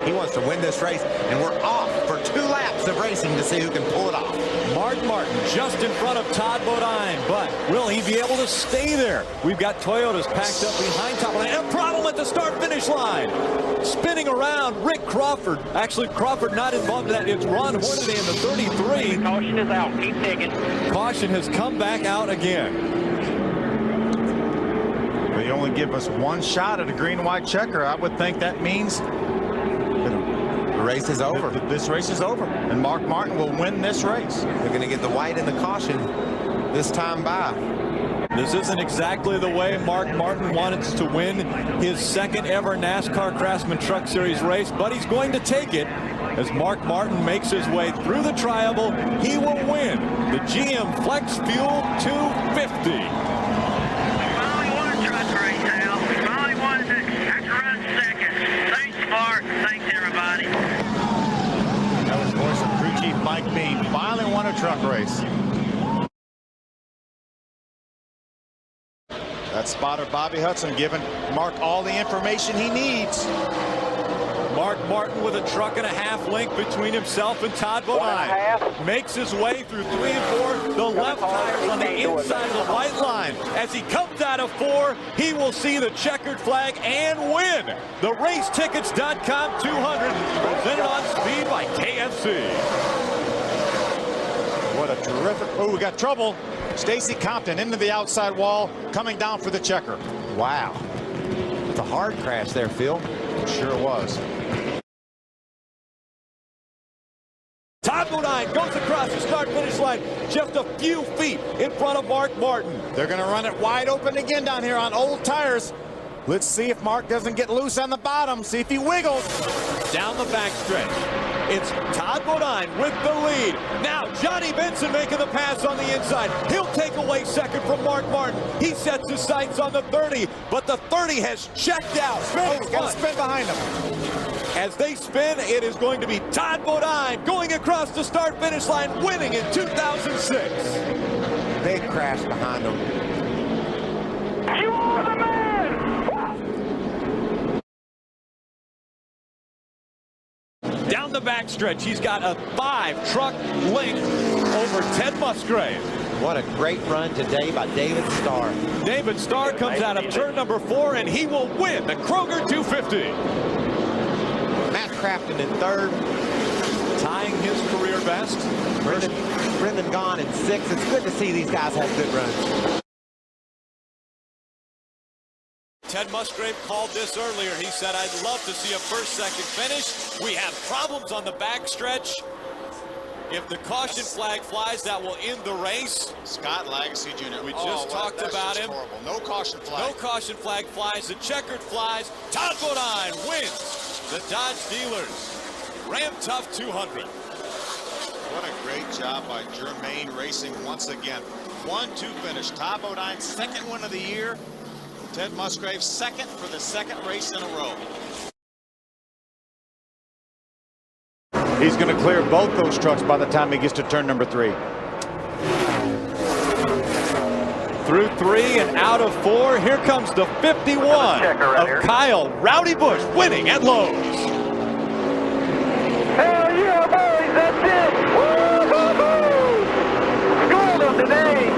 He wants to win this race, and we're off for 2 laps of racing to see who can pull it off. Mark Martin just in front of Todd Bodine, but will he be able to stay there? We've got Toyotas packed up behind Todd Bodine. A problem at the start-finish line. Spinning around, Rick Crawford. Actually, Crawford not involved in that. It's Ron Hornaday in the 33. Caution is out. Keep digging. Caution has come back out again. They only give us 1 shot at a green-white checker. I would think that means the race is over. This race is over, and Mark Martin will win this race. They're going to get the white and the caution this time by. This isn't exactly the way Mark Martin wanted to win his 2nd ever NASCAR Craftsman Truck Series race, but he's going to take it. As Mark Martin makes his way through the tri-oval, he will win the GM Flex Fuel 250. That was voice of crew chief Mike Bean. Finally won a truck race. That spotter Bobby Hudson giving Mark all the information he needs. Mark Martin with a 1.5 truck length between himself and Todd Bodine. Makes his way through 3 and 4. The left tires on the inside of the white line. As he comes out of 4, he will see the checkered flag and win the Racetickets.com 200, presented on speed by KFC. What a terrific... Oh, we got trouble. Stacy Compton into the outside wall, coming down for the checker. Wow. It's a hard crash there, Phil. It sure was. Todd Bodine goes across the start-finish line just a few feet in front of Mark Martin. They're going to run it wide open again down here on old tires. Let's see if Mark doesn't get loose on the bottom. See if he wiggles. Down the backstretch. It's Todd Bodine with the lead. Now Johnny Benson making the pass on the inside. He'll take away 2nd from Mark Martin. He sets his sights on the 30, but the 30 has checked out. He's got to spin behind him. As they spin, it is going to be Todd Bodine going across the start-finish line, winning in 2006. Big crash behind them. You are the man! Down the backstretch, he's got a 5-truck length over Ted Musgrave. What a great run today by David Starr. David Starr comes out of turn number 4, and he will win the Kroger 250. Matt Crafton in 3rd. Tying his career best. Brendan Gaughan in 6th. It's good to see these guys have good runs. Ted Musgrave called this earlier. He said, I'd love to see a 1st-2nd finish. We have problems on the backstretch. If the caution flag flies, that will end the race. Scott Lagasse Jr. We just talked about him. Horrible. No caution flag. No caution flag flies. The checkered flies. Todd Bodine wins the Dodge Dealers Ram Tough 200. What a great job by Germain Racing once again. 1-2 finish. Todd Bodine's 2nd win of the year. Ted Musgrave 2nd for the 2nd race in a row. He's going to clear both those trucks by the time he gets to turn number 3. Through 3 and out of 4, here comes the 51 of Kyle Rowdy Busch, winning at Lowe's. Hell yeah, boys, that's it! Woo-hoo-hoo! Schooled them today!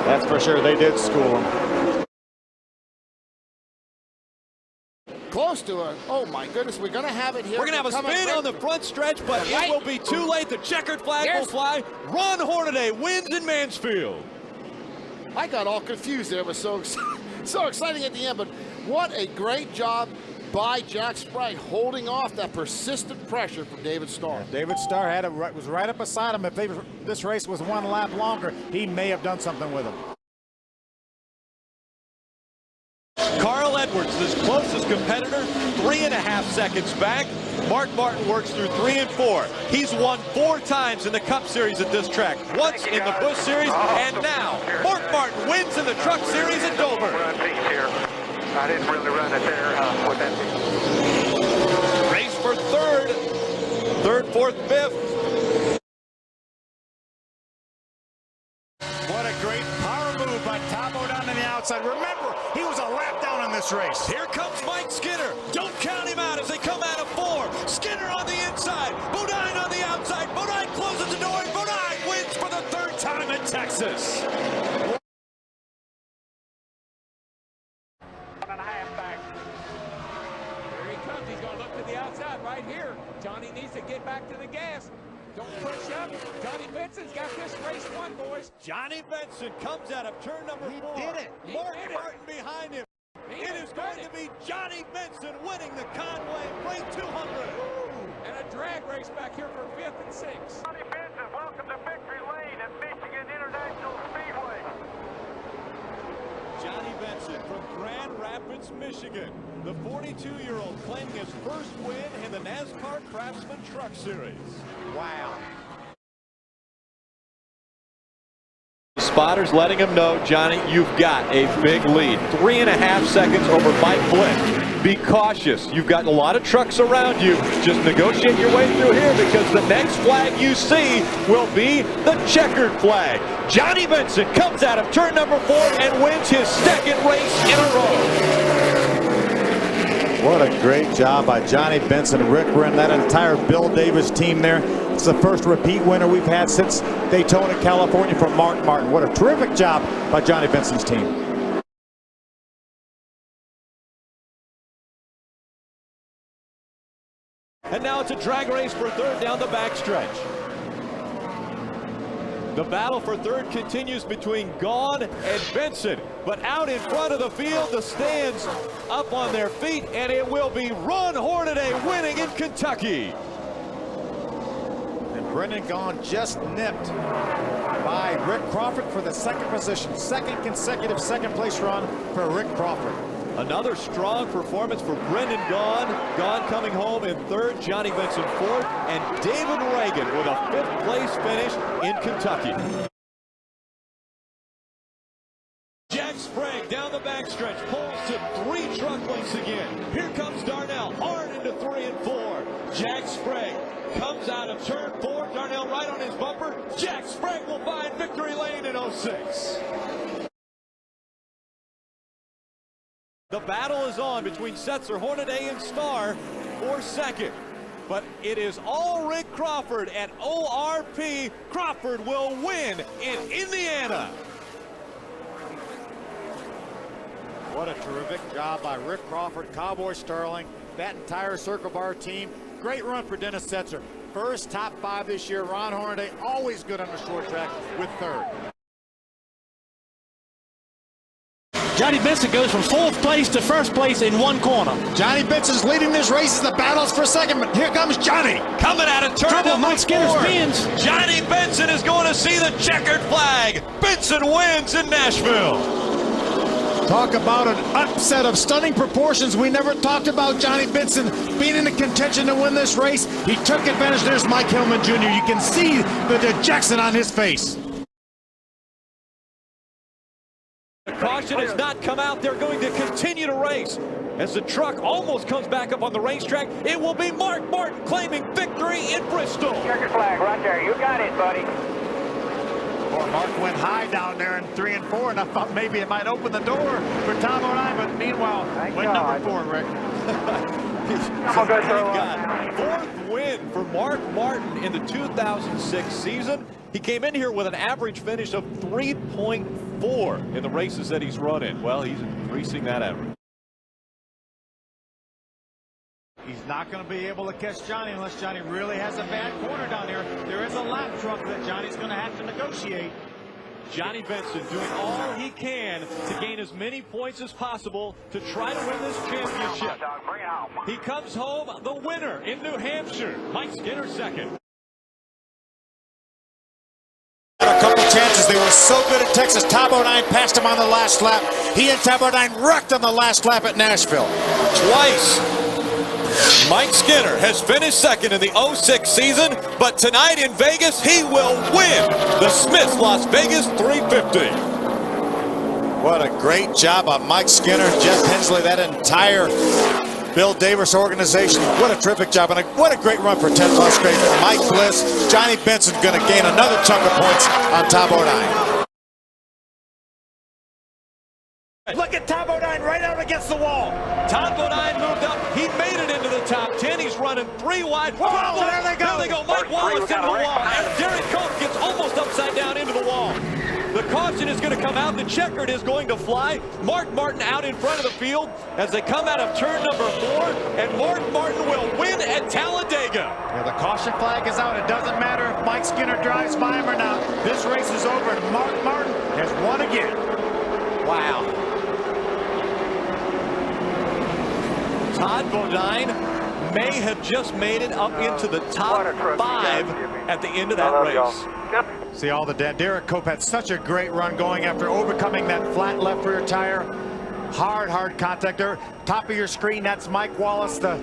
That's for sure. They did school him. Close to it. Oh my goodness, we're going to have it here. We're going to have a spin on the front stretch, but it will be too late. The checkered flag will fly. Ron Hornaday wins in Mansfield. I got all confused there. It was so exciting at the end, but what a great job by Jack Sprague holding off that persistent pressure from David Starr. David Starr was right up beside him. If this race was 1 lap longer, he may have done something with him. Carl Edwards, his closest competitor, 3.5 seconds back. Mark Martin works through 3 and 4. He's won 4 times in the Cup Series at this track. Once in the Busch Series, and now Mark Martin wins in the Truck Series at Dover. I didn't really run it there with that. Race for 3rd, 4th, 5th. What a great power move by Todd Bodine on the outside. Remember, he was a lap down on this race. Here comes Mike Skinner. Don't count him out as they come out of 4. in Texas. 1.5 back. Here he comes. He's going to look to the outside right here. Johnny needs to get back to the gas. Don't push up. Johnny Benson's got this race won, boys. Johnny Benson comes out of turn number 4. He did it. Mark Martin behind him. It is going to be Johnny Benson winning the Conway Freight 200. And a drag race back here for 5th and 6th. Johnny Benson, welcome to Victory Lane at Michigan International Speedway. Johnny Benson from Grand Rapids, Michigan. The 42-year-old claiming his first win in the NASCAR Craftsman Truck Series. Wow. Spotters letting him know, Johnny, you've got a big lead. 3.5 seconds over Mike Flynn. Be cautious. You've got a lot of trucks around you. Just negotiate your way through here because the next flag you see will be the checkered flag. Johnny Benson comes out of turn number 4 and wins his 2nd race in a row. What a great job by Johnny Benson, Rick Wren, that entire Bill Davis team there. It's the first repeat winner we've had since Daytona, California from Mark Martin. What a terrific job by Johnny Benson's team. And now it's a drag race for 3rd down the backstretch. The battle for 3rd continues between Gaughan and Benson. But out in front of the field, the stands up on their feet, and it will be Ron Hornaday winning in Kentucky. And Brendan Gaughan just nipped by Rick Crawford for the 2nd position. 2nd consecutive 2nd place run for Rick Crawford. Another strong performance for Brendan Gaughan. Gaughan coming home in 3rd, Johnny Benson 4th, and David Reagan with a 5th place finish in Kentucky. Jack Sprague down the backstretch, pulls to 3 truck lengths again. Here comes Darnell, hard into 3 and 4. Jack Sprague comes out of turn 4. Darnell right on his bumper. Jack Sprague will find victory lane in 06. The battle is on between Setzer, Hornaday, and Starr for 2nd. But it is all Rick Crawford at ORP. Crawford will win in Indiana. What a terrific job by Rick Crawford, Cowboy Sterling, that entire Circle Bar team. Great run for Dennis Setzer. First top 5 this year. Ron Hornaday always good on the short track with 3rd. Johnny Benson goes from 4th place to 1st place in 1 corner. Johnny Benson's leading this race as the battles for 2nd, but here comes Johnny. Coming out of turn Trouble, number Mike Skinner 4. spins. Johnny Benson is going to see the checkered flag. Benson wins in Nashville. Talk about an upset of stunning proportions. We never talked about Johnny Benson being in the contention to win this race. He took advantage. There's Mike Hillman Jr. You can see the dejection on his face. The caution has not come out. They're going to continue to race. As the truck almost comes back up on the racetrack, it will be Mark Martin claiming victory in Bristol. Checkered flag right there. You got it, buddy. Boy, Mark went high down there in 3 and 4, and I thought maybe it might open the door for Tom O'Neill, but meanwhile, went number 4, Rick. I'm gonna go throw got 4th win for Mark Martin in the 2006 season. He came in here with an average finish of 3.4 in the races that he's run in. Well, he's increasing that average. He's not going to be able to catch Johnny unless Johnny really has a bad corner down here. There is a lap truck that Johnny's going to have to negotiate. Johnny Benson doing all he can to gain as many points as possible to try to win this championship. Bring it home. He comes home the winner in New Hampshire. Mike Skinner 2nd. A couple chances. They were so good at Texas. Tom O'Neill passed him on the last lap. He and Tom O'Neill wrecked on the last lap at Nashville. Twice. Mike Skinner has finished 2nd in the 06 season, but tonight in Vegas, he will win the Smith's Las Vegas 350. What a great job by Mike Skinner, Jeff Hensley, that entire Bill Davis organization. What a terrific job, and what a great run for Ted Musgrave, Mike Bliss. Johnny Benson going to gain another chunk of points on Tom O'Neill. Look at Todd Bodine right out against the wall. Todd Bodine moved up. He made it into the top 10. He's running 3 wide. Whoa, there they go. There they go. Mike Wallace into the wall. And Derek Cope gets almost upside down into the wall. The caution is going to come out. The checkered is going to fly. Mark Martin out in front of the field as they come out of turn number 4. And Mark Martin will win at Talladega. Yeah, the caution flag is out. It doesn't matter if Mike Skinner drives by him or not. This race is over, and Mark Martin has won again. Wow. Todd Bodine may have just made it up into the top 5 at the end of that race. See all the Derek Cope had such a great run going after overcoming that flat left rear tire. Hard contact there. Top of your screen, that's Mike Wallace, the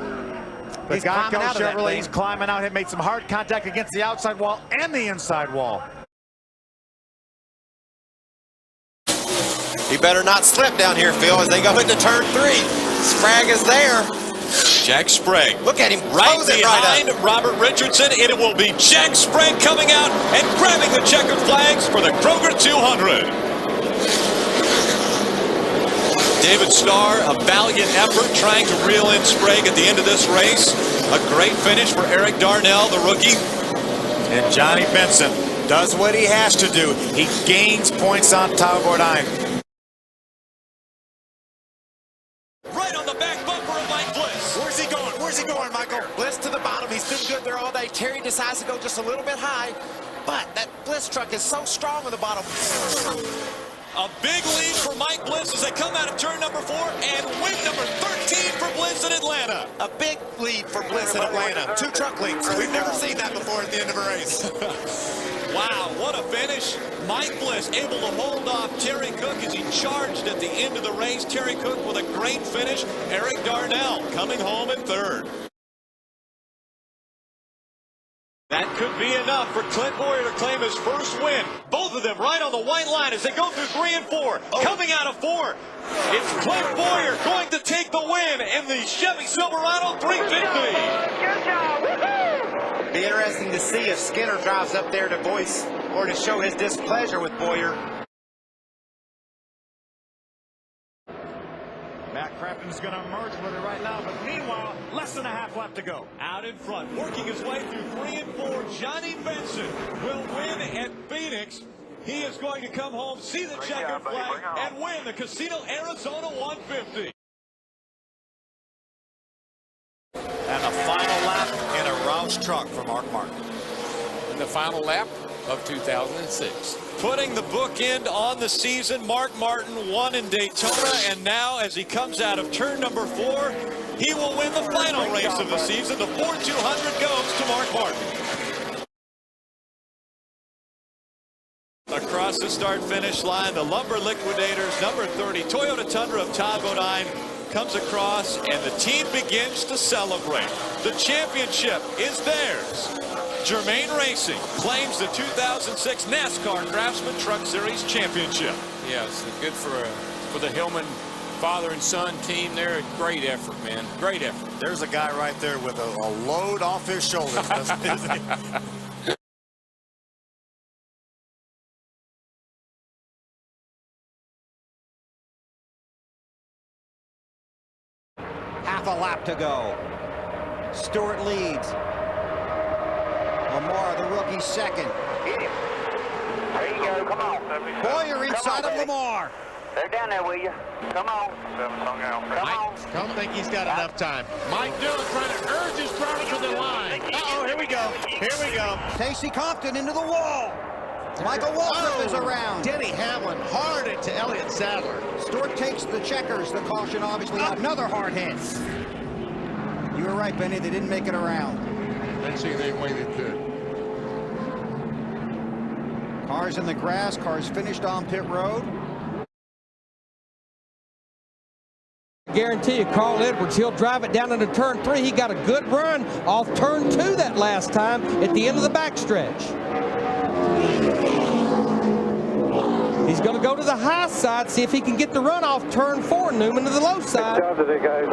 Geico Chevrolet. He's climbing out. He made some hard contact against the outside wall and the inside wall. He better not slip down here, Phil, as they go into turn 3. Sprague is there. Jack Sprague. Look at him Right close behind Robert Richardson. It will be Jack Sprague coming out and grabbing the checkered flags for the Kroger 200. David Starr, a valiant effort trying to reel in Sprague at the end of this race. A great finish for Eric Darnell, the rookie. And Johnny Benson does what he has to do. He gains points on Todd Bodine. Right on the back bumper of Mike Bliss. Where's he going? Where's he going, Michael? Bliss to the bottom. He's been good there all day. Terry decides to go just a little bit high, but that Bliss truck is so strong on the bottom. A big lead for Mike Bliss as they come out of turn number 4 and win number 13 for Bliss in Atlanta. A big lead for Bliss in Atlanta. 2 truck leads. We've never seen that before at the end of a race. Wow, what a finish. Mike Bliss able to hold off Terry Cook as he charged at the end of the race. Terry Cook with a great finish. Eric Darnell coming home in 3rd. That could be enough for Clint Boyer to claim his first win. Both of them right on the white line as they go through 3 and 4. Coming out of 4, it's Clint Boyer going to take the win in the Chevy Silverado 350. Good job. Woohoo! Be interesting to see if Skinner drives up there to voice or to show his displeasure with Boyer. Matt Craftsman's going to emerge with it right now, but meanwhile, less than a half lap to go. Out in front, working his way through 3 and 4, Johnny Benson will win at Phoenix. He is going to come home, see the checkered flag, and win the Casino Arizona 150. And the final lap in a Roush truck for Mark Martin. In the final lap of 2006. Putting the bookend on the season, Mark Martin won in Daytona, and now as he comes out of turn number 4, he will win the final race of the season. The Ford 200 goes to Mark Martin. Across the start-finish line, the Lumber Liquidators, number 30, Toyota Tundra of Todd Bodine, comes across, and the team begins to celebrate. The championship is theirs. Germain Racing claims the 2006 NASCAR Craftsman Truck Series Championship. Yes, good for the Hillman father and son team there. Great effort, man. Great effort. There's a guy right there with a load off his shoulders. Half a lap to go. Stewart leads. Lamar, the rookie, second. There you go. Come on. Boyer inside of Lamar. They're down there with you. Come on. Come on. Don't think he's got enough time. Mike Dillon trying to urge his driver to the line. Uh-oh, here we go. Here we go. Casey Compton into the wall. Michael Waltrip is around. Denny Hamlin hard into Elliott Sadler. Stewart takes the checkers. The caution obviously another hard hit. You were right, Benny. They didn't make it around. Let's see any way they could. Cars in the grass. Cars finished on pit road. I guarantee you, Carl Edwards, he'll drive it down into turn 3. He got a good run off turn 2 that last time at the end of the backstretch. He's going to go to the high side, see if he can get the run off turn 4, Newman to the low side. Good job today, guys.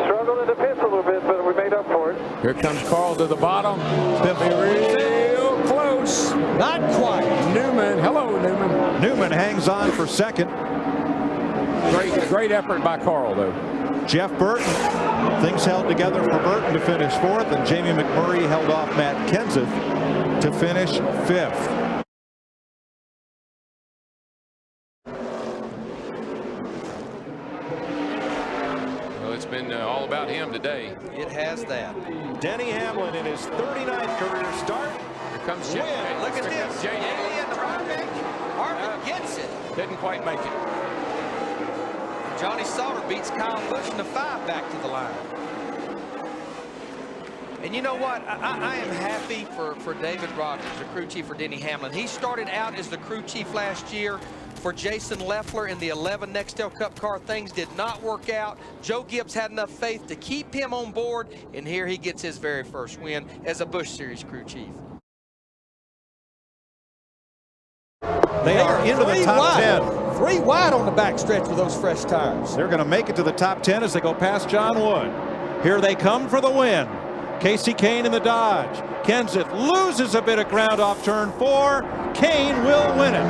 Struggled in the pits a little bit, but we made up for it. Here comes Carl to the bottom. They'll be real close. Not quite. Newman. Hello, Newman. Newman hangs on for second. Great effort by Carl, though. Jeff Burton, things held together for Burton to finish 4th, and Jamie McMurray held off Matt Kenseth to finish 5th. Well, it's been all about him today. It has that. Denny Hamlin in his 39th career start. Here comes Jay. Look at this. Jay. Haley and Harvick. Harvick gets it. Didn't quite make it. Johnny Sauter beats Kyle Busch in the 5 back to the line. And you know what? I am happy for David Rogers, the crew chief for Denny Hamlin. He started out as the crew chief last year for Jason Leffler in the 11 Nextel Cup car. Things did not work out. Joe Gibbs had enough faith to keep him on board, and here he gets his very first win as a Busch Series crew chief. They are into the top 10. 3 wide on the backstretch with those fresh tires. They're going to make it to the top 10 as they go past John Wood. Here they come for the win. Casey Kane in the Dodge. Kenseth loses a bit of ground off turn 4. Kane will win it.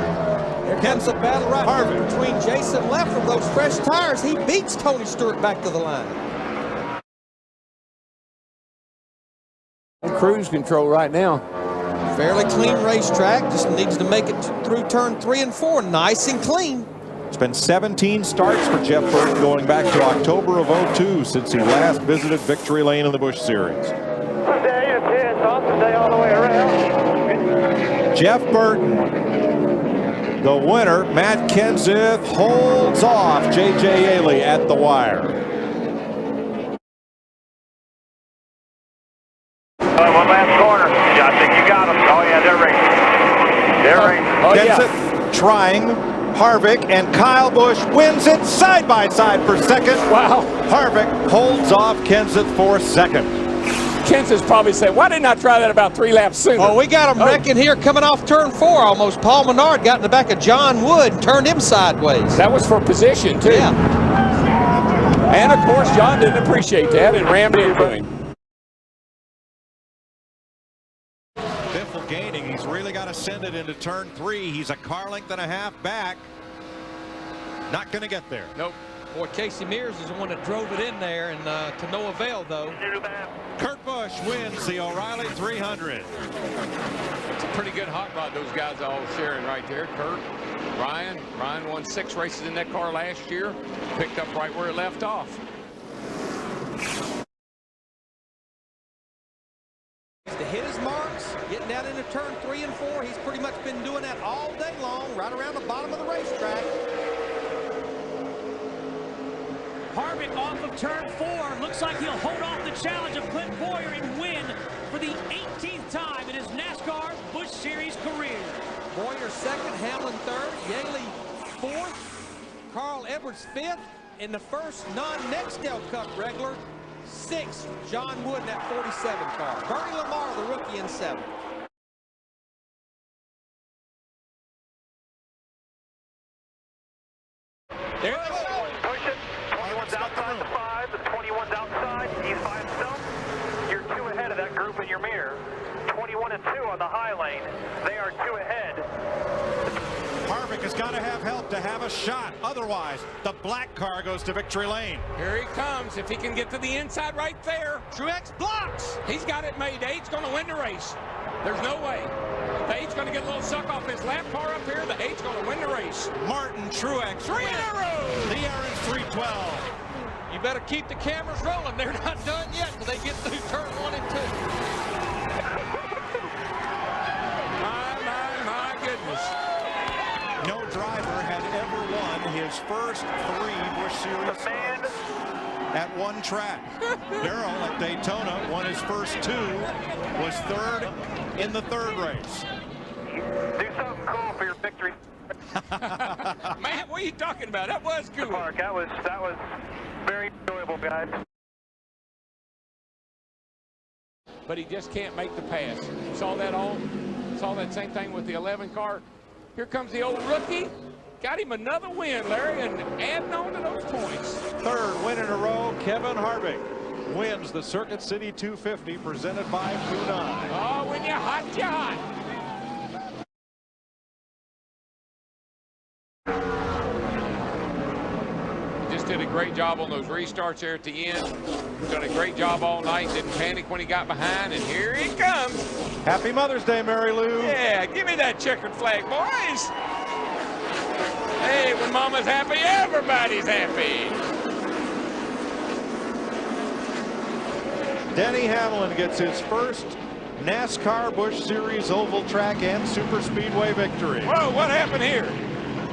Here comes the battle right here between Jason Leffler with those fresh tires. He beats Tony Stewart back to the line. Cruise control right now. Fairly clean racetrack, just needs to make it through turn 3 and 4. Nice and clean. It's been 17 starts for Jeff Burton going back to October of '02 since he last visited Victory Lane in the Busch Series. Today it's awesome day all the way around. Jeff Burton, the winner. Matt Kenseth holds off J.J. Yaley at the wire. One last corner. Yeah, I think you got them. Oh, yeah, they're racing. Kenseth trying. Harvick and Kyle Busch wins it side by side for second. Wow. Harvick holds off Kenseth for second. Kenseth's probably said, why didn't I try that about 3 laps sooner? Oh, we got him wrecking here coming off turn 4 almost. Paul Menard got in the back of John Wood and turned him sideways. That was for position, too. Yeah. And, of course, John didn't appreciate that and rammed into him. Biffle gaining. He's really got to send it into turn 3. He's a car length and a half back. Not going to get there. Nope. Boy, Casey Mears is the one that drove it in there, and to no avail, though. Kurt Busch wins the O'Reilly 300. It's a pretty good hot rod those guys all sharing right there. Kurt, Ryan won 6 races in that car last year. Picked up right where it left off. To hit his marks, getting down into turn 3 and 4. He's pretty much been doing that all day long, right around the bottom of the racetrack. Harvick off of turn 4. Looks like he'll hold off the challenge of Clint Boyer and win for the 18th time in his NASCAR Busch Series career. Boyer second, Hamlin third, Yaley fourth, Carl Edwards fifth, and the first non-Nextel Cup regular, 6th, John Wood in that 47 car. Bernie Lamar, the rookie, in 7th. There they go. Push it. 21's outside the 5. The 21's outside. He's by himself. You're 2 ahead of that group in your mirror. 21 and 2 on the high lane. They are 2 ahead. Harvick has got to have help to have a shot. Otherwise, the black car goes to Victory Lane. Here he comes. If he can get to the inside right there. Truex blocks. He's got it made. Eight's going to win the race. There's no way. The eight's going to get a little suck off his lap car up here. The eight's going to win the race. Martin Truex 3 in a row. The Aaron's 312. You better keep the cameras rolling. They're not done yet until they get through turn 1 and 2. My goodness. No driver had ever won his first 3 Busch Series starts at one track. Darrell at Daytona won his first 2, was 3rd in the 3rd race. Do something cool for your victory. Man, what are you talking about? That was cool. Mark, that was very enjoyable, guys. But he just can't make the pass. Saw that same thing with the 11 car. Here comes the old rookie. Got him another win, Larry, and adding on to those points. 3rd win in a row, Kevin Harvick wins the Circuit City 250 presented by Funai. Oh, when you're hot, you're hot. just did a great job on those restarts there at the end. Done a great job all night. Didn't panic when he got behind, and here he comes. Happy Mother's Day, Mary Lou. Yeah, give me that checkered flag, boys. Hey, when Mama's happy, everybody's happy. Denny Hamlin gets his first NASCAR Busch Series Oval Track and Super Speedway victory. Whoa, what happened here?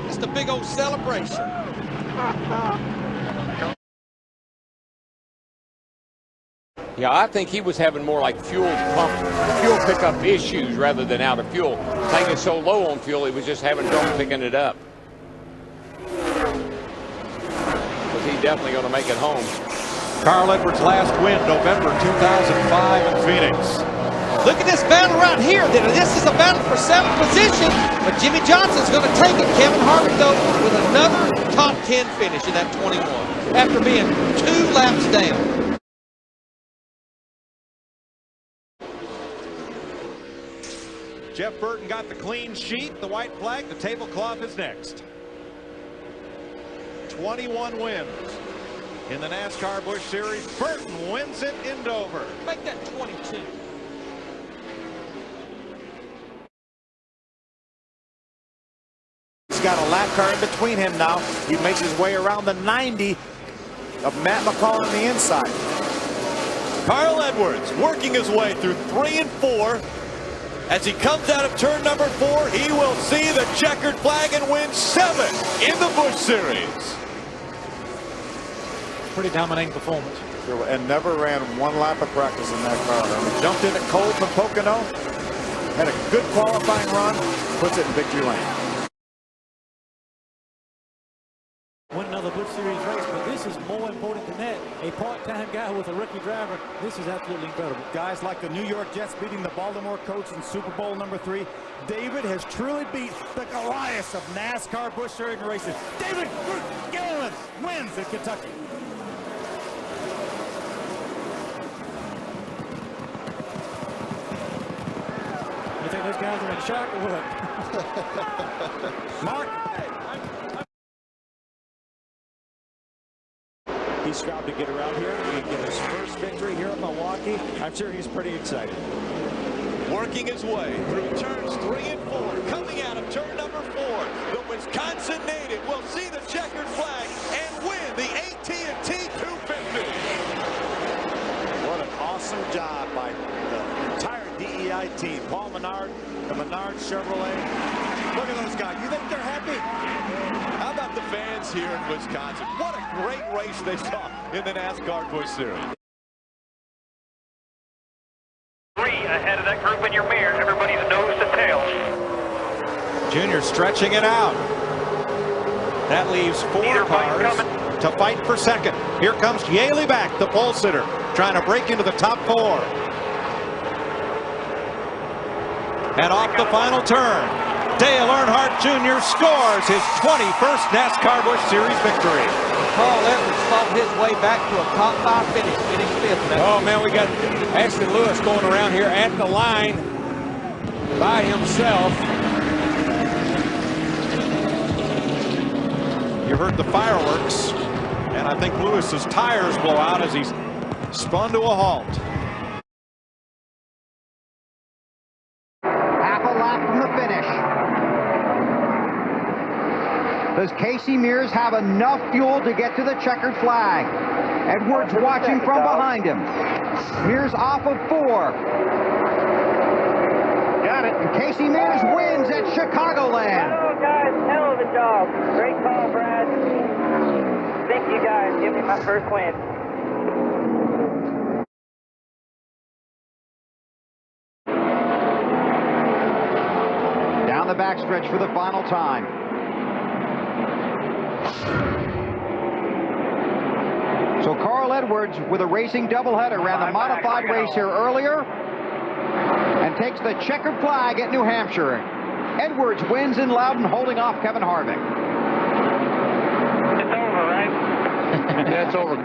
Just a big old celebration. Yeah, I think he was having more like fuel pickup issues rather than out of fuel. Tank is so low on fuel, he was just having trouble picking it up. But he's definitely going to make it home. Carl Edwards' last win, November 2005 in Phoenix. Look at this battle right here. This is a battle for 7th position, but Jimmy Johnson's going to take it. Kevin Harvick, though, with another top 10 finish in that 21 after being 2 laps down. Jeff Burton got the clean sheet, the white flag, the tablecloth is next. 21 wins in the NASCAR Busch Series. Burton wins it in Dover. Make that 22. He's got a lap car in between him now. He makes his way around the 90 of Matt McCall on the inside. Carl Edwards working his way through 3 and 4. As he comes out of turn number 4, he will see the checkered flag and win 7 in the Busch Series. Pretty dominating performance. And never ran one lap of practice in that car. Jumped in at Cole from Pocono. Had a good qualifying run. Puts it in victory lane. Win another Busch Series race, but this is more important than that. A part-time guy with a rookie driver. This is absolutely incredible. Guys like the New York Jets beating the Baltimore Colts in Super Bowl #3. David has truly beat the Goliath of NASCAR Busch Series races. David Gilliland wins at Kentucky. You think those guys are in shock or what? Mark. He's strived to get around here and get his first victory here at Milwaukee. I'm sure he's pretty excited. Working his way through turns 3 and 4, coming out of turn number 4, the Wisconsin native will see the checkered flag and win the AT&T 250. What an awesome job by the entire DEI team. Paul Menard, the Menard Chevrolet. Look at those guys. You think they're happy? How about the fans here in Wisconsin? What a great race they saw in the NASCAR Busch Series. 3 ahead of that group in your mirror. Everybody's nose to tail. Junior stretching it out. That leaves 4 cars to fight for second. Here comes Yaley back, the pole sitter, trying to break into the top 4. And off the final turn, Dale Earnhardt Jr. scores his 21st NASCAR Busch Series victory. Carl Edwards fought his way back to a top 5 finish, getting 5th. Oh, man, we got Ashton Lewis going around here at the line by himself. You heard the fireworks, and I think Lewis's tires blow out as he's spun to a halt. Half a lap from the finish. Does Casey Mears have enough fuel to get to the checkered flag? Edwards watching from behind him. Mears off of 4. Got it. And Casey Mears wins at Chicagoland. Hello, guys. Hell of a job. Great call, Brad. Thank you, guys. Give me my first win. Down the backstretch for the final time. So Carl Edwards with a racing doubleheader ran the modified race here earlier and takes the checkered flag at New Hampshire. Edwards wins in Loudon, holding off Kevin Harvick. It's over, right? Yeah, it's over.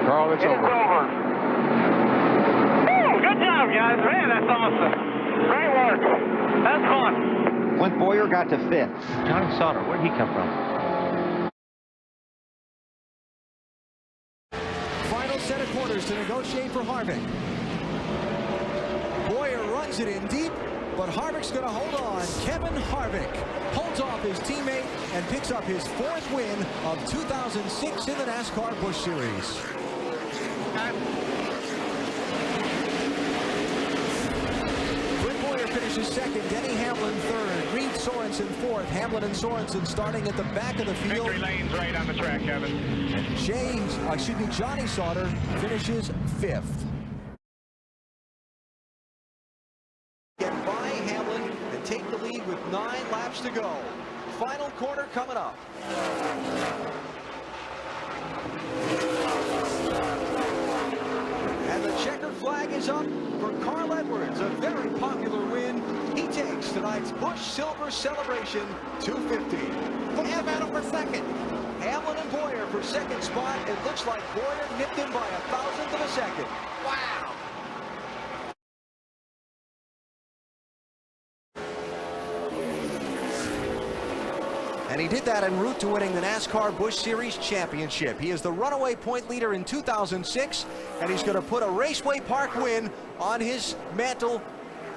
Carl, it's over. It's over. Woo, good job, guys. Man, that's awesome. Great work. That's fun. Clint Boyer got to 5th. Johnny Sauter, where'd he come from? shoulders to negotiate for Harvick. Boyer runs it in deep, but Harvick's going to hold on. Kevin Harvick holds off his teammate and picks up his 4th win of 2006 in the NASCAR Busch Series. Clint Boyer finishes 2nd, Denny Hamlin 3rd, Reed Sorensen 4th. Hamlin and Sorensen starting at the back of the field. Victory lane's right on the track, Kevin. And Johnny Sauter finishes 5th. Get by Hamlin and take the lead with 9 laps to go. Final corner coming up. And the checkered flag is up for Carl Edwards, a very popular win. He takes tonight's Busch Silver Celebration 250. What's the battle for 2nd? Hamlin and Boyer for 2nd spot. It looks like Boyer nipped him by 1,000th of a second. Wow. And he did that en route to winning the NASCAR Busch Series Championship. He is the runaway point leader in 2006, and he's going to put a Raceway Park win on his mantle,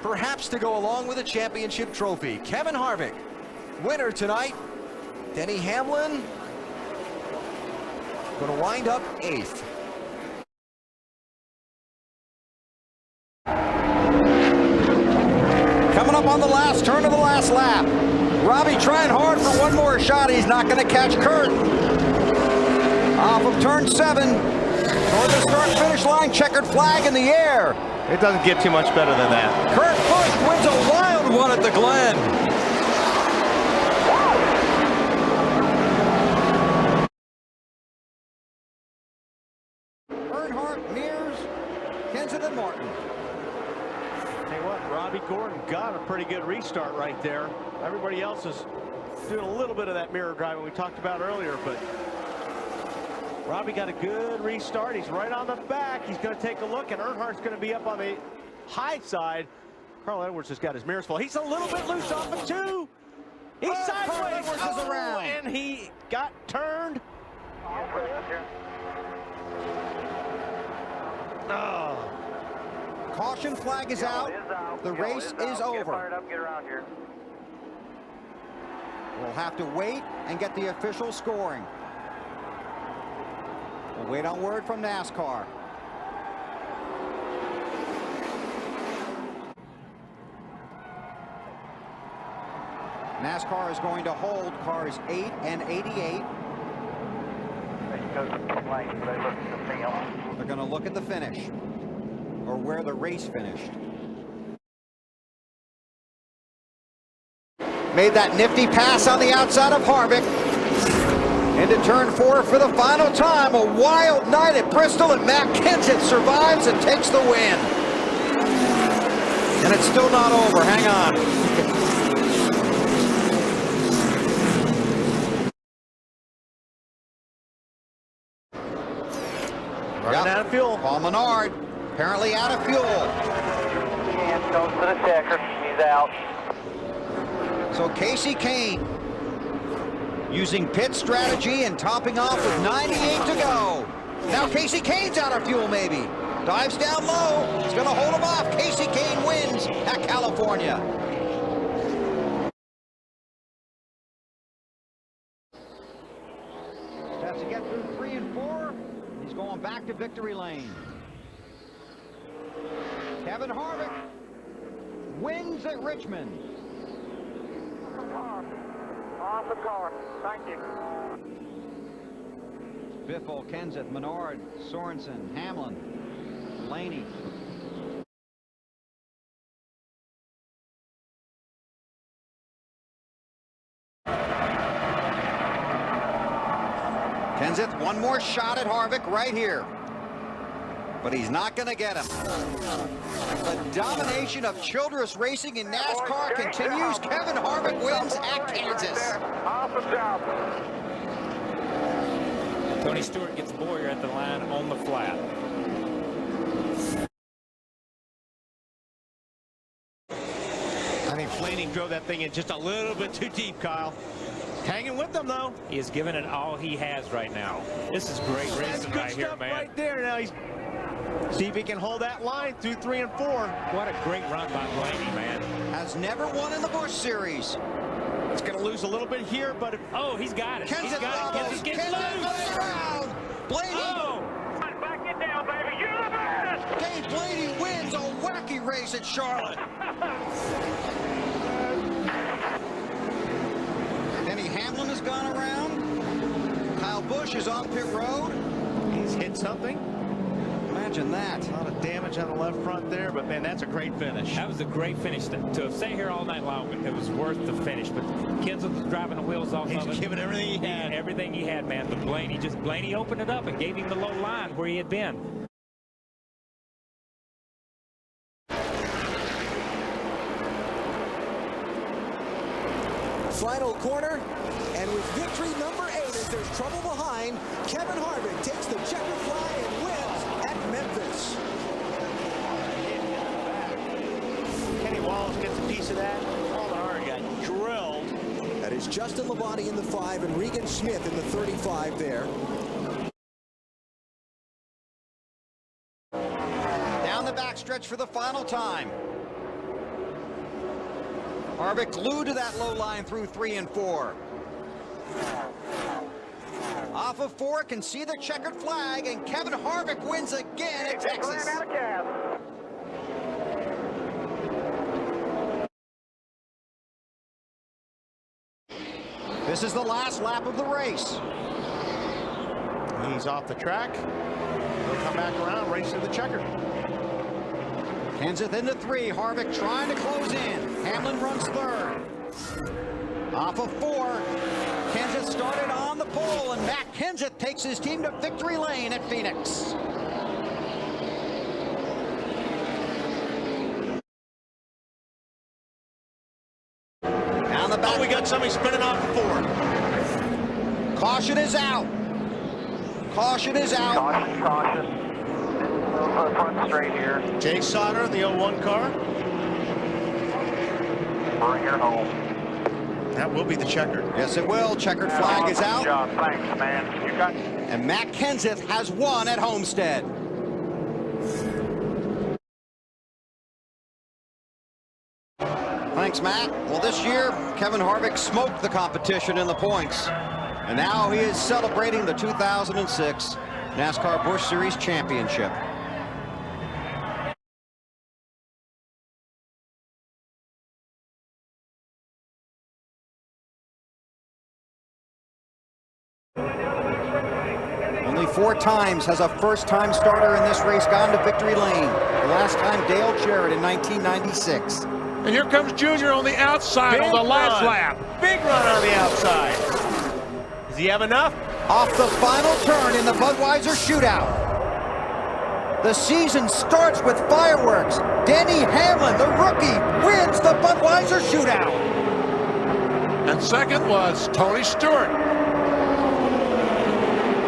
perhaps to go along with a championship trophy. Kevin Harvick, winner tonight. Denny Hamlin going to wind up 8th. Coming up on the last turn of the last lap. Robbie trying hard for one more shot. He's not going to catch Kurt. Off of turn 7. Toward the start-finish line, checkered flag in the air. It doesn't get too much better than that. Kurt Busch wins a wild one at the Glen. Earnhardt, Mears, Kenseth, and Martin. Hey, what? Robbie Gordon got a pretty good restart right there. Everybody else is doing a little bit of that mirror driving we talked about earlier, but Robbie got a good restart. He's right on the back. He's going to take a look, and Earnhardt's going to be up on the high side. Carl Edwards has got his mirrors full. He's a little bit loose off of 2. He's sideways. Carl Edwards is around. And he got turned. Oh. Caution flag is out. The race is over. Get fired up, get around here. We'll have to wait and get the official scoring. We'll wait on word from NASCAR. NASCAR is going to hold cars 8 and 88. They're going to look at the finish, or where the race finished. Made that nifty pass on the outside of Harvick. Into turn 4 for the final time. A wild night at Bristol, and Matt Kenseth survives and takes the win. And it's still not over. Hang on. Running out of fuel. Paul Menard, apparently out of fuel. And goes to the checker. He's out. So Casey Kane using pit strategy and topping off with 98 to go. Now Casey Kane's out of fuel maybe. Dives down low. He's going to hold him off. Casey Kane wins at California. Has to get through 3 and 4. He's going back to victory lane. Kevin Harvick wins at Richmond. Awesome car. Thank you. Biffle, Kenseth, Menard, Sorensen, Hamlin, Laney. Kenseth, one more shot at Harvick right here. But he's not going to get him. The domination of Childress Racing in NASCAR continues. Kevin Harvick wins at Kansas. Awesome job. Tony Stewart gets Boyer at the line on the flat. I think Flaney drove that thing in just a little bit too deep, Kyle. Hanging with them, though. He is giving it all he has right now. This is great racing right here, man. Right there. Now he's See if he can hold that line through 3 and 4. What a great run by Blaney, man. Has never won in the Busch Series. It's going to lose a little bit here, but if, Oh, he's got it. Kenseth He's got it. Kenseth gets loose. around. Blaney. Oh! Back it down, baby. You're the best. Dave Blaney wins a wacky race at Charlotte. Denny Hamlin has gone around. Kyle Busch is on pit road. he's hit something. Imagine that. A lot of damage on the left front there, but man, that's a great finish. That was a great finish. To stay here all night long, it was worth the finish. But Kenseth was driving the wheels off He's of it. giving everything he had. Everything he had, man. But Blaney opened it up and gave him the low line where he had been. Final corner, and with victory number 8 as there's trouble behind, Kevin Harvick takes the checkered flag and wins at Memphis. Kenny Wallace gets a piece of that. Allmenard got drilled. That is Justin Labonte in the 5 and Regan Smith in the 35 there. Down the backstretch for the final time. Harvick glued to that low line through 3 and 4. Off of 4, can see the checkered flag, and Kevin Harvick wins again at Texas. This is the last lap of the race. He's off the track. He'll come back around, race to the checker. Kenseth into 3, Harvick trying to close in. Hamlin runs 3rd. Off of 4, Kenseth started on the pole, and Matt Kenseth takes his team to victory lane at Phoenix. Down the back. Oh, we got somebody spinning off the 4. Caution is out. Caution is out. Caution, caution. Front straight here. Jay Sauter, the 01 car. Bring her home. That will be the checkered. Yes, it will. Checkered flag is out. Good job. Thanks, man. You got. And Matt Kenseth has won at Homestead. Thanks, Matt. Well, this year, Kevin Harvick smoked the competition in the points. And now he is celebrating the 2006 NASCAR Busch Series Championship. Only 4 times has a first-time starter in this race gone to victory lane. The last time Dale Jarrett in 1996. And here comes Junior on the outside on the last lap. Big run on the outside. Does he have enough? Off the final turn in the Budweiser shootout. The season starts with fireworks. Denny Hamlin, the rookie, wins the Budweiser shootout. And second was Tony Stewart.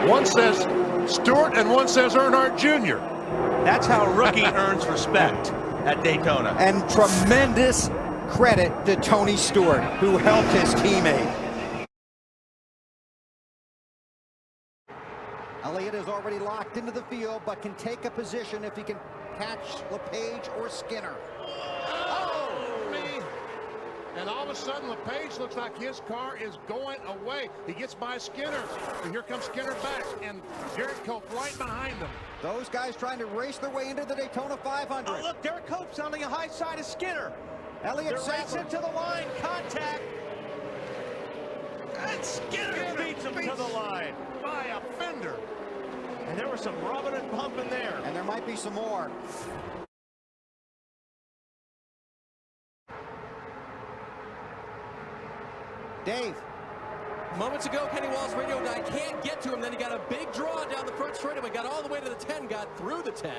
One says Stewart and one says Earnhardt Jr. That's how a rookie earns respect at Daytona. And tremendous credit to Tony Stewart, who helped his teammate. Elliott is already locked into the field, but can take a position if he can catch LePage or Skinner. And all of a sudden, LePage looks like his car is going away. He gets by Skinner. But here comes Skinner back, and Garrett Cope right behind them. Those guys trying to race their way into the Daytona 500. Oh, look, Derek Cope's on the high side of Skinner. Elliott racing to the line, contact. And Skinner beats him to the line. By a fender. And there was some rubbing and bumping there. And there might be some more. Dave. Moments ago, Kenny Wallace radioed, I can't get to him. Then he got a big draw down the front straightaway, got all the way to the 10, got through the 10.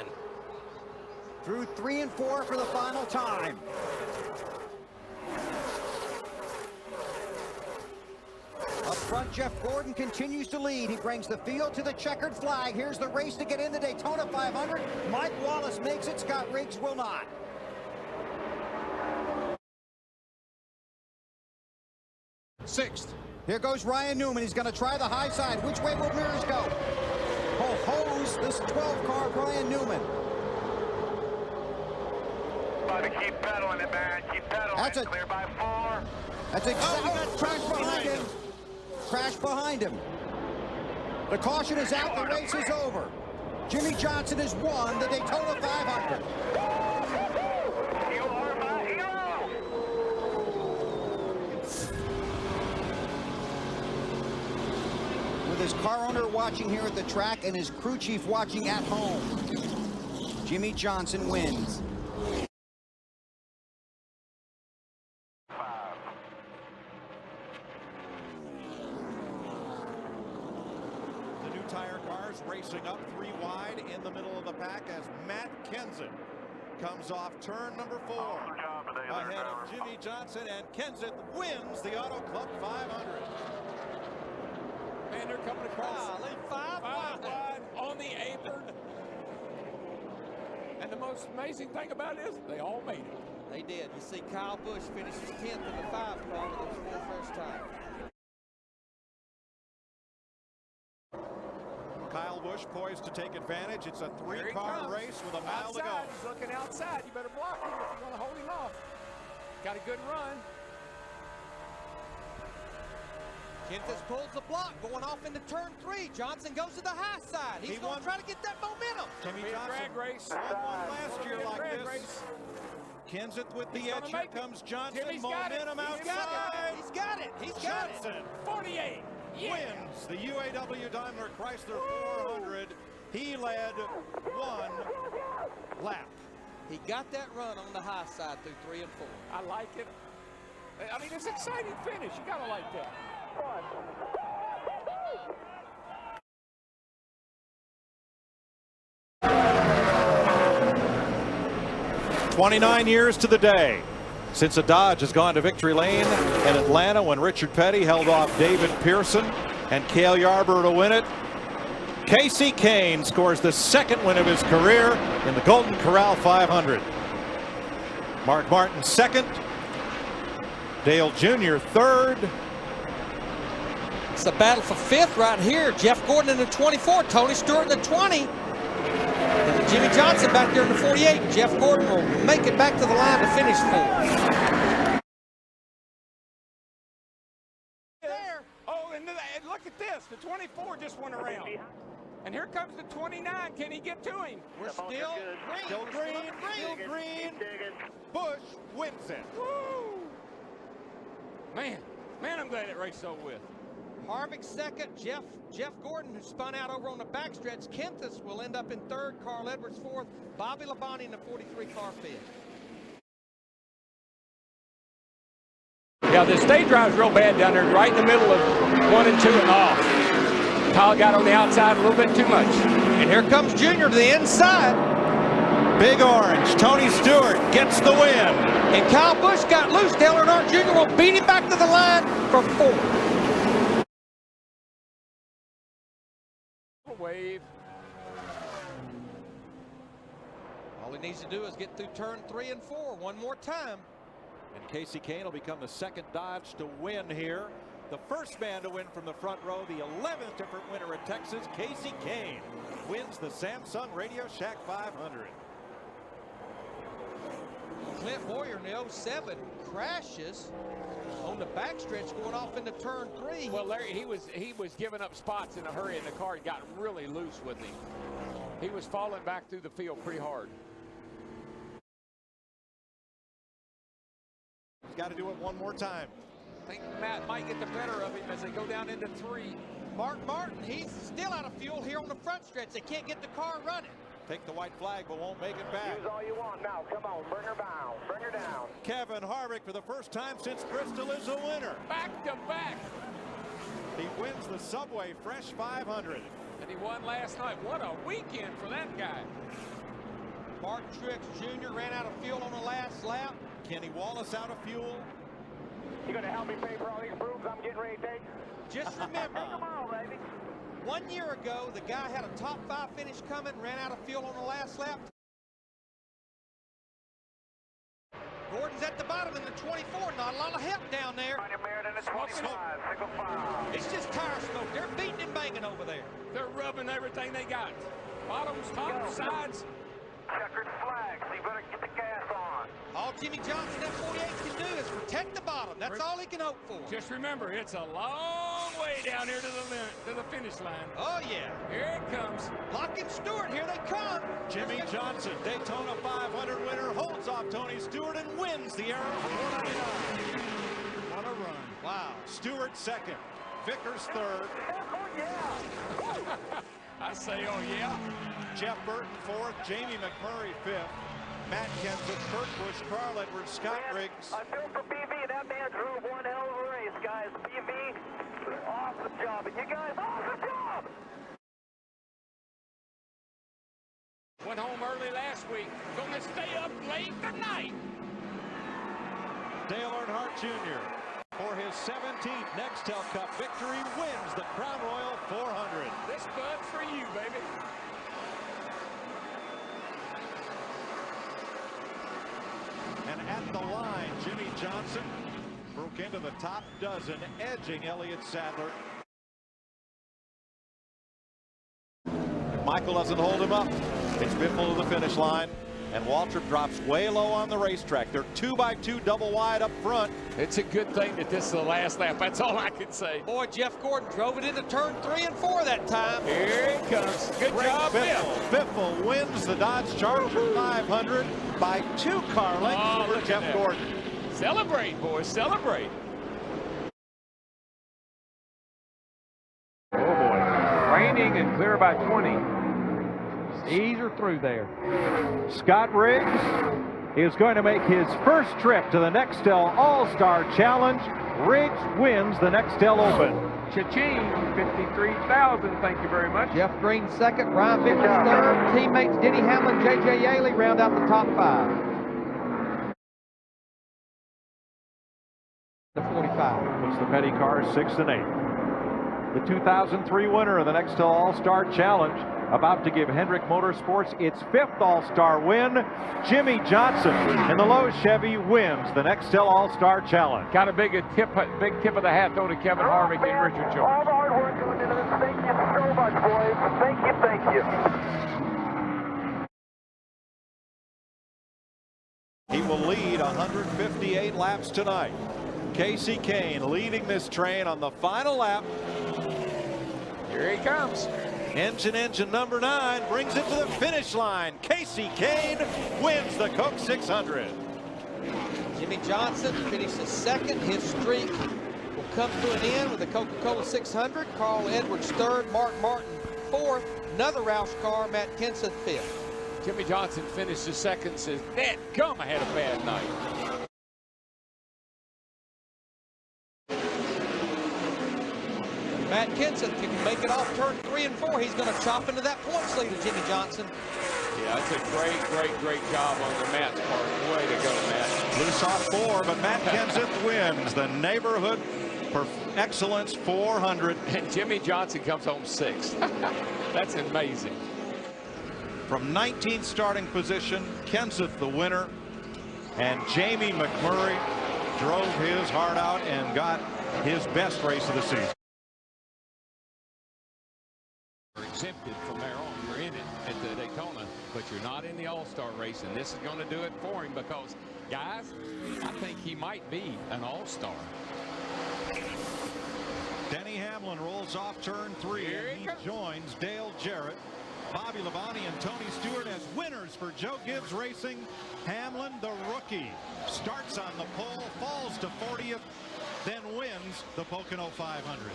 Through 3 and 4 for the final time. Up front, Jeff Gordon continues to lead. He brings the field to the checkered flag. Here's the race to get in the Daytona 500. Mike Wallace makes it. Scott Riggs will not. Sixth. Here goes Ryan Newman. He's going to try the high side. Which way will Mears go? Oh, hose this 12-car Brian Newman. Keep pedaling it, man. Keep pedaling. That's a clear by 4. That's exactly crash behind him. Crash behind him. The caution is out. The race is over. Jimmy Johnson has won the Daytona 500. You are my hero. With his car owner watching here at the track and his crew chief watching at home, Jimmy Johnson wins. Tire cars racing up 3 wide in the middle of the pack as Matt Kenseth comes off turn number 4 ahead of Jimmy Johnson, and Kenseth wins the Auto Club 500. Man, they're coming across. Five wide on the apron. And the most amazing thing about it is they all made it. They did. You see Kyle Busch finishes 10th in the 5 car with his 4 first time. Kyle Busch poised to take advantage. It's a 3-car race with a mile to go. He's looking outside. You better block him if you want to hold him off. Got a good run. Kenseth pulls the block going off into turn 3. Johnson goes to the high side. He's going to try to get that momentum. Jimmy Johnson won one last year like this. Kenseth with the edge. Here comes Johnson. Momentum outside. He's got it. He's got it. Johnson 48. wins the UAW Daimler Chrysler 400. He led 1 lap. He got that run on the high side through 3 and 4. I like it. I mean, it's an exciting finish. You got to like that. 29 years to the day since a Dodge has gone to victory lane in Atlanta when Richard Petty held off David Pearson and Cale Yarborough to win it. Casey Kane scores the 2nd win of his career in the Golden Corral 500. Mark Martin 2nd. Dale Jr. 3rd. It's a battle for 5th right here. Jeff Gordon in the 24, Tony Stewart in the 20. And Jimmy Johnson back there in the 48. Jeff Gordon will make it back to the line to finish 4th. There. Oh, and look at this. The 24 just went around. And here comes the 29. Can he get to him? We're still green. Still green. Busch wins it. Woo! Man, I'm glad it raced over with. Harvick 2nd, Jeff Gordon, who spun out over on the backstretch. Kenseth will end up in 3rd, Carl Edwards 4th, Bobby Labonte in the 43 car 5th. Yeah, the stage drive's real bad down there, right in the middle of 1 and 2 and off. Kyle got on the outside a little bit too much. And here comes Junior to the inside. Big Orange, Tony Stewart gets the win. And Kyle Busch got loose. Dale Earnhardt Jr. will beat him back to the line for 4th. Wave. All he needs to do is get through turn 3 and 4 one more time. And Casey Kane will become the 2nd Dodge to win here. The first man to win from the front row, the 11th different winner at Texas, Casey Kane, wins the Samsung Radio Shack 500. Clint Boyer in the 07 crashes on the backstretch going off into turn 3. Well, Larry, he was giving up spots in a hurry, and the car got really loose with him. He was falling back through the field pretty hard. He's got to do it one more time. I think Matt might get the better of him as they go down into 3. Mark Martin, he's still out of fuel here on the front stretch. They can't get the car running. Take the white flag, but won't make it back. Use all you want now. Come on, bring her down. Bring her down. Kevin Harvick, for the first time since Bristol, is a winner. Back to back. He wins the Subway Fresh 500. And he won last night. What a weekend for that guy. Martin Truex Jr. ran out of fuel on the last lap. Kenny Wallace out of fuel. You gonna help me pay for all these brooms I'm getting ready to take? Just remember, Come on, baby. 1 year ago, the guy had a top 5 finish coming, ran out of fuel on the last lap. Gordon's at the bottom in the 24. Not a lot of help down there. In the 25, single file. It's just tire smoke. They're beating him back. hanging over there. They're rubbing everything they got. Bottoms, tops, sides. Checkered flag, so you better get the gas on. All Jimmy Johnson F48 can do is protect the bottom. That's all he can hope for. Just remember, it's a long way down here to the finish line. Oh, yeah. Here it comes. Locke and Stewart, here they come. Jimmy Johnson, Daytona 500 winner, holds off Tony Stewart and wins the Arrow 499. What a run. Wow. Stewart second. Vickers third. Oh, yeah. I say, oh, yeah. Jeff Burton fourth. Jamie McMurray fifth. Matt Kenseth, Kurt Busch, Carl Edwards, Scott Riggs. I feel for BV. That man drove one hell of a race, guys. BV, awesome job. And you guys, awesome job. Went home early last week. Gonna stay up late tonight. Dale Earnhardt Jr. for his 17th Nextel Cup victory wins the Crown Royal 400. This bud's for you, baby. And at the line, Jimmy Johnson broke into the top dozen, edging Elliott Sadler. Michael doesn't hold him up. It's Biffle to the finish line. And Waltrip drops way low on the racetrack. They're 2x2 double wide up front. It's a good thing that this is the last lap. That's all I can say. Boy, Jeff Gordon drove it into turn 3 and 4 that time. Here it comes. Good Great job, Biff. Biffle wins the Dodge Charger 500 by 2 car lengths over Jeff Gordon. Celebrate, boys, celebrate. Oh boy, raining and clear by 20. Ease her through there. Scott Riggs is going to make his first trip to the Nextel All-Star Challenge. Riggs wins the Nextel Open. Cha-ching, 53,000, thank you very much. Jeff Green second, Ryan Vickers third. Teammates Denny Hamlin, J.J. Yaley round out the top 5. The 45. Puts the Petty cars 6 and 8. The 2003 winner of the Nextel All-Star Challenge, about to give Hendrick Motorsports its 5th All-Star win. Jimmy Johnson in the low Chevy wins the Nextel All-Star Challenge. Got a big tip of the hat though to Kevin Harvick and Richard Childress. All the hard work going into this. Thank you so much, boys. Thank you, thank you. He will lead 158 laps tonight. Casey Kane leading this train on the final lap. Here he comes. Engine number 9 brings it to the finish line. Casey Kane wins the Coke 600. Jimmy Johnson finishes second. His streak will come to an end with the Coca-Cola 600. Carl Edwards third. Mark Martin fourth. Another Roush car. Matt Kenseth fifth. Jimmy Johnson finishes second. Says, "That gum, I had a bad night." Matt Kenseth, if you can make it off turn 3 and 4, he's going to chop into that points lead of Jimmy Johnson. Yeah, that's a great job on the Matt's part. Way to go, Matt. Loose off 4, but Matt Kenseth wins the Neighborhood Excellence 400. And Jimmy Johnson comes home 6th. That's amazing. From 19th starting position, Kenseth the winner. And Jamie McMurray drove his heart out and got his best race of the season. You're exempted from there on. You're in it at the Daytona, but you're not in the All-Star race, and this is going to do it for him because, guys, I think he might be an All-Star. Denny Hamlin rolls off turn 3, and he joins Dale Jarrett, Bobby Labonte, and Tony Stewart as winners for Joe Gibbs Racing. Hamlin, the rookie, starts on the pole, falls to 40th, then wins the Pocono 500.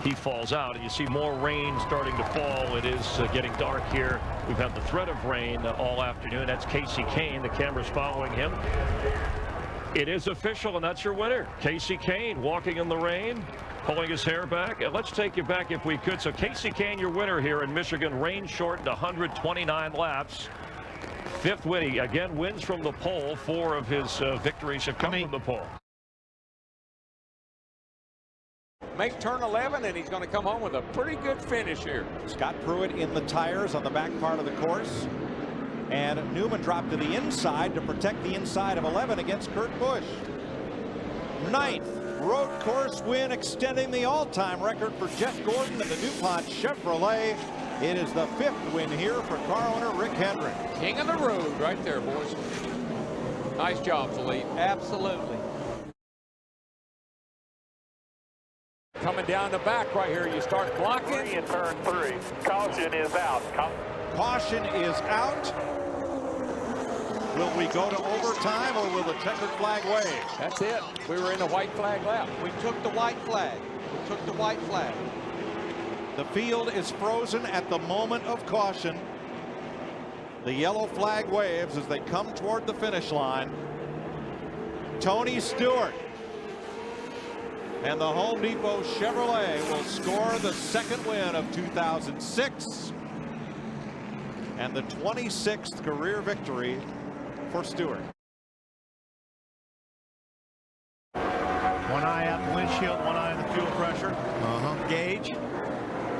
He falls out, and you see more rain starting to fall. It is getting dark here. We've had the threat of rain all afternoon. That's Casey Kane. The camera's following him. It is official, and that's your winner. Casey Kane walking in the rain, pulling his hair back. And let's take you back if we could. So Casey Kane, your winner here in Michigan. Rain shortened 129 laps. 5th win. He again wins from the pole. 4 of his victories have come from the pole. Make turn 11, and he's going to come home with a pretty good finish here. Scott Pruitt in the tires on the back part of the course. And Newman dropped to the inside to protect the inside of 11 against Kurt Busch. 9th, road course win, extending the all-time record for Jeff Gordon of the DuPont Chevrolet. It is the 5th win here for car owner Rick Hendrick. King of the road right there, boys. Nice job, Philippe. Absolutely. Coming down the back right here, you start blocking. In turn 3. Caution is out. Caution is out. Will we go to overtime or will the checkered flag wave? That's it. We were in the white flag lap. We took the white flag. We took the white flag. The field is frozen at the moment of caution. The yellow flag waves as they come toward the finish line. Tony Stewart and the Home Depot Chevrolet will score the 2nd win of 2006 and the 26th career victory for Stewart. One eye out the windshield, one eye on the fuel pressure. Gauge.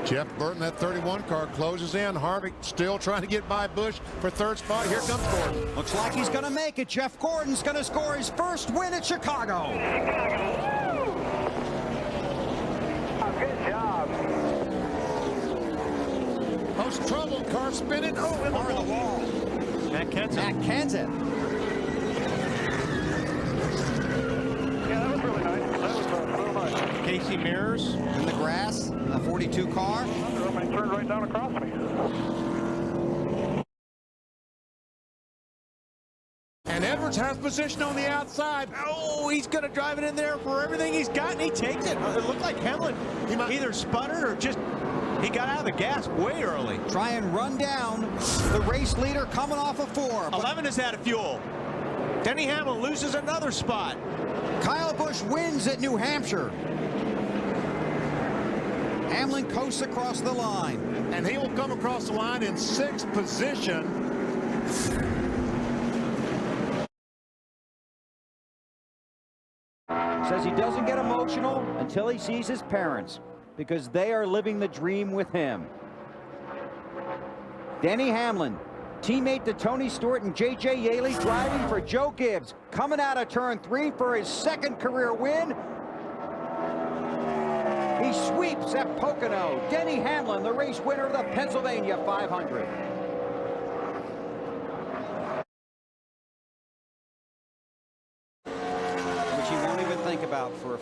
Jeff Burton, that 31 car closes in. Harvick still trying to get by Busch for 3rd spot. Here comes Gordon. Looks like he's going to make it. Jeff Gordon's going to score his 1st win at Chicago. Good job. Most trouble. Car spinning. Oh, in the wall. Matt Kenseth. Matt Kenseth. Yeah, that was really nice. That was so much. Casey Mears. In the grass, the 42 car. Somebody turned right down across me. And Edwards has position on the outside. Oh, he's going to drive it in there for everything he's got, and he takes it. It looked like Hamlin either sputtered or just he got out of the gas way early. Try and run down the race leader coming off of 4. 11 is out of fuel. Denny Hamlin loses another spot. Kyle Busch wins at New Hampshire. Hamlin coasts across the line. And he will come across the line in 6th position. Says he doesn't get emotional until he sees his parents, because they are living the dream with him. Denny Hamlin, teammate to Tony Stewart and J.J. Yaley, driving for Joe Gibbs, coming out of turn 3 for his 2nd career win. He sweeps at Pocono. Denny Hamlin, the race winner of the Pennsylvania 500. Which he won't even think about for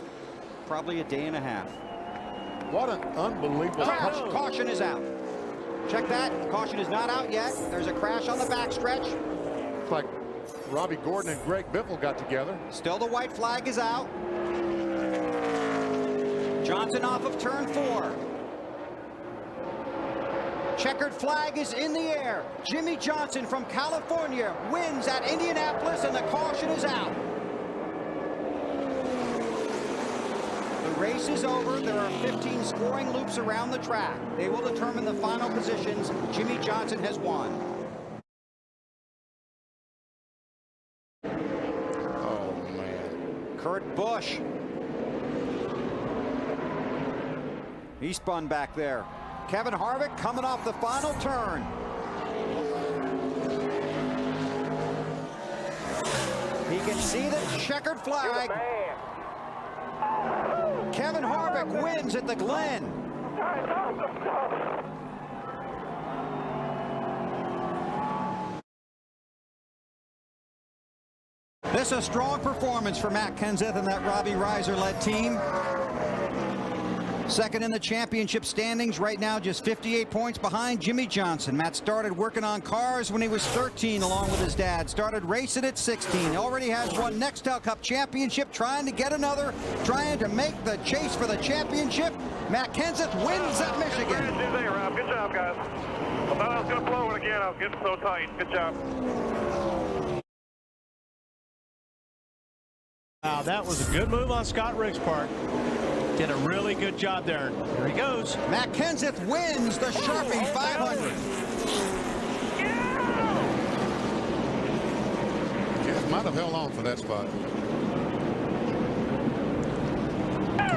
probably a day and a half. What an unbelievable crash. Caution is out. Check that. Caution is not out yet. There's a crash on the backstretch. Looks like Robbie Gordon and Greg Biffle got together. Still the white flag is out. Johnson off of turn 4. Checkered flag is in the air. Jimmy Johnson from California wins at Indianapolis, and the caution is out. The race is over. There are 15 scoring loops around the track. They will determine the final positions. Jimmy Johnson has won. Oh, man. Kurt Busch. He spun back there. Kevin Harvick coming off the final turn. He can see the checkered flag. Kevin Harvick wins at the Glen. This is a strong performance for Matt Kenseth and that Robbie Reiser-led team. 2nd in the championship standings right now, just 58 points behind Jimmy Johnson. Matt started working on cars when he was 13 along with his dad. Started racing at 16. Already has one Nextel Cup championship, trying to get another, trying to make the chase for the championship. Matt Kenseth wins at Michigan. Rob. Good job, guys. I thought I was going to blow it again. I was getting so tight. Good job. Wow, that was a good move on Scott Rick's part. Did a really good job there. Here he goes. Matt Kenseth wins the Sharpie 500. Kenseth might have held on for that spot.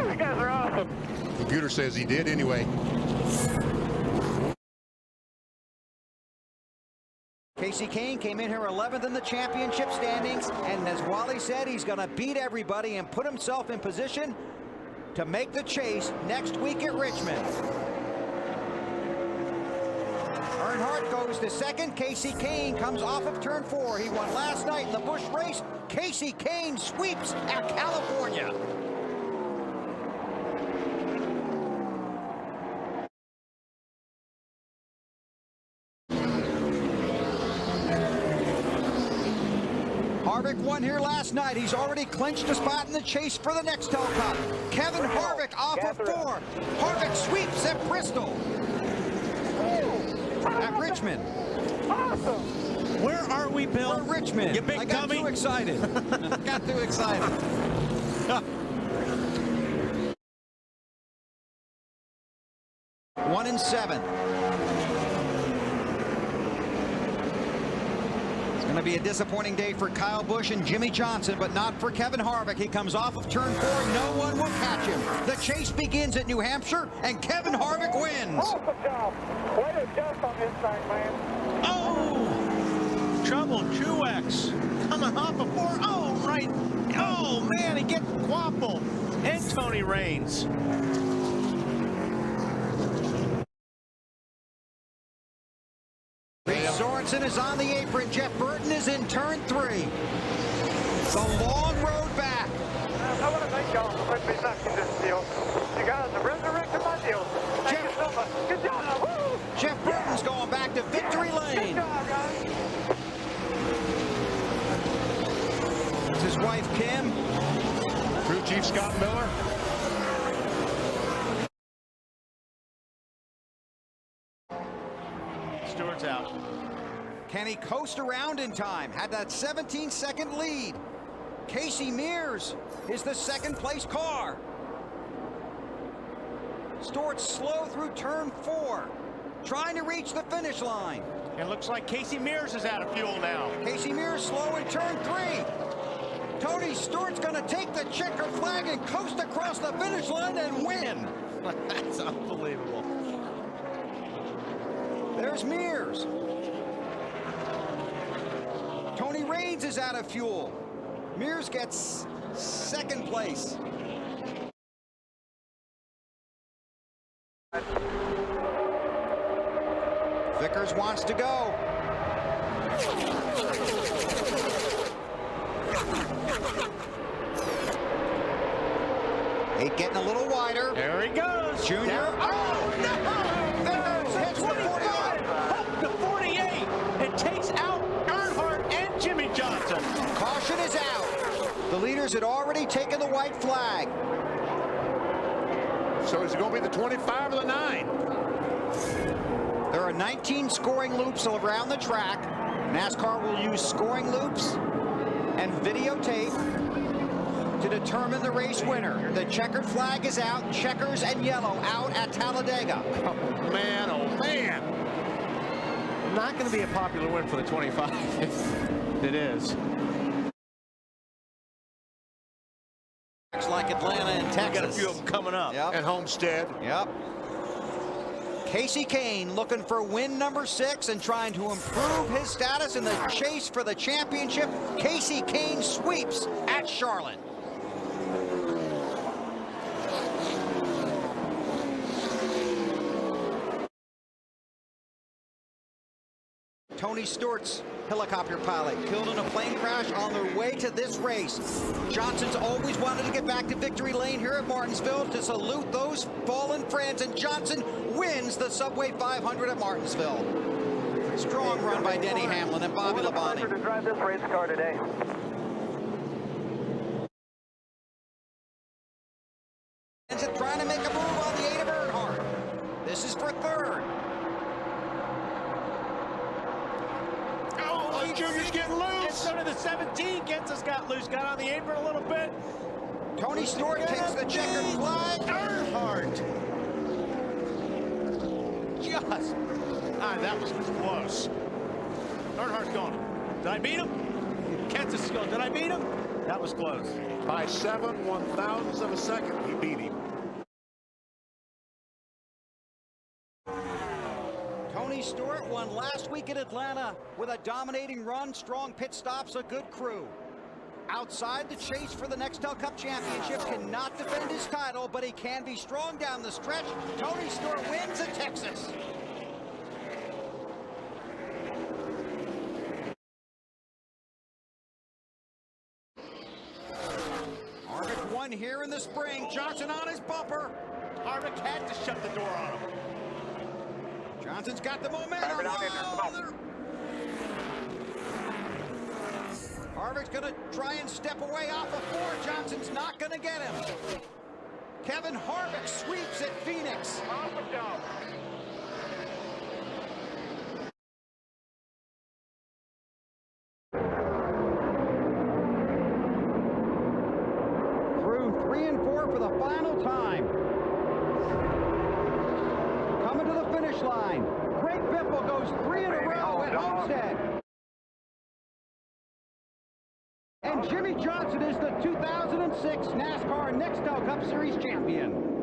You guys are awesome. Computer says he did anyway. Casey Kasey Kahne came in here 11th in the championship standings, and as Wally said, he's going to beat everybody and put himself in position to make the chase next week at Richmond. Earnhardt goes to second. Kasey Kahne comes off of turn 4. He won last night in the Busch race. Kasey Kahne sweeps at California. Harvick won here last night. He's already clinched a spot in the chase for the Nextel Cup. Kevin Harvick off of 4. Harvick sweeps at Bristol. At Richmond. Awesome. Where are we, Bill? We're Richmond. You big I got dummy. too excited. Got too excited. One and 7. It's going to be a disappointing day for Kyle Busch and Jimmy Johnson, but not for Kevin Harvick. He comes off of turn 4. No one will catch him. The chase begins at New Hampshire, and Kevin Harvick wins. Awesome job. Way to jump on this thing, man. Oh! Trouble, Truex. Coming off of 4. Oh, right. Oh, man, he gets Quapple. And Tony Raines. Sorensen is on the apron. Jeff Burton is in turn 3. It's a long road back. I want to thank y'all for letting me knock in this deal. You guys have resurrected my deal. Thank you so much. Good job. Woo! Jeff Burton's going back to victory lane. Good job, guys. It's his wife, Kim. Crew Chief Scott Miller. Stewart's out. Can he coast around in time? Had that 17-second lead. Casey Mears is the second place car. Stewart slow through turn 4, trying to reach the finish line. It looks like Casey Mears is out of fuel now. Casey Mears slow in turn 3. Tony Stewart's going to take the checker flag and coast across the finish line and win. That's unbelievable. There's Mears. Tony Raines is out of fuel. Mears gets second place. Vickers wants to go. Eight getting a little wider. There he goes. Junior. Down. Oh, no! Vickers hits the 48. Hope to 48. It takes out Earnhardt and Jimmy Johnson. Caution is out. The leaders had already taken the white flag. So is it going to be the 25 or the 9? There are 19 scoring loops around the track. NASCAR will use scoring loops and videotape to determine the race winner. The checkered flag is out. Checkers and yellow out at Talladega. Oh, man, oh, man. Not going to be a popular win for the 25. It is. Like Atlanta and Texas. Got a few of them coming up. Yep. And Homestead. Yep. Kasey Kahne looking for win number 6 and trying to improve his status in the chase for the championship. Kasey Kahne sweeps at Charlotte. Tony Stewart's helicopter pilot killed in a plane crash on their way to this race. Johnson's always wanted to get back to victory lane here at Martinsville to salute those fallen friends, and Johnson wins the Subway 500 at Martinsville. Strong run by Denny Hamlin and Bobby Labonte. To drive this race car today. Trying to make a move on the 8 of Earnhardt. This is for 3rd. Oh, Junior's getting loose. And so did the 17. Kansas got loose, got on the apron a little bit. Tony Stewart takes the checkered flag. Earnhardt. Just. That was close. Earnhardt's going. Did I beat him? Kansas is going. Did I beat him? That was close. By 7 1/1000ths of a second, he beat him. Tony Stewart won last week at Atlanta with a dominating run, strong pit stops, a good crew. Outside the chase for the Nextel Cup Championship, cannot defend his title, but he can be strong down the stretch. Tony Stewart wins at Texas. Harvick won here in the spring. Johnson on his bumper. Harvick had to shut the door on him. Johnson's got the momentum. Harvick's going to try and step away off of 4. Johnson's not going to get him. Kevin Harvick sweeps at Phoenix. Awesome job. Through 3 and 4 for the final time. Coming to the finish line. Greg Biffle goes 3 in a row at Homestead. And Jimmy Johnson is the 2006 NASCAR Nextel Cup Series champion.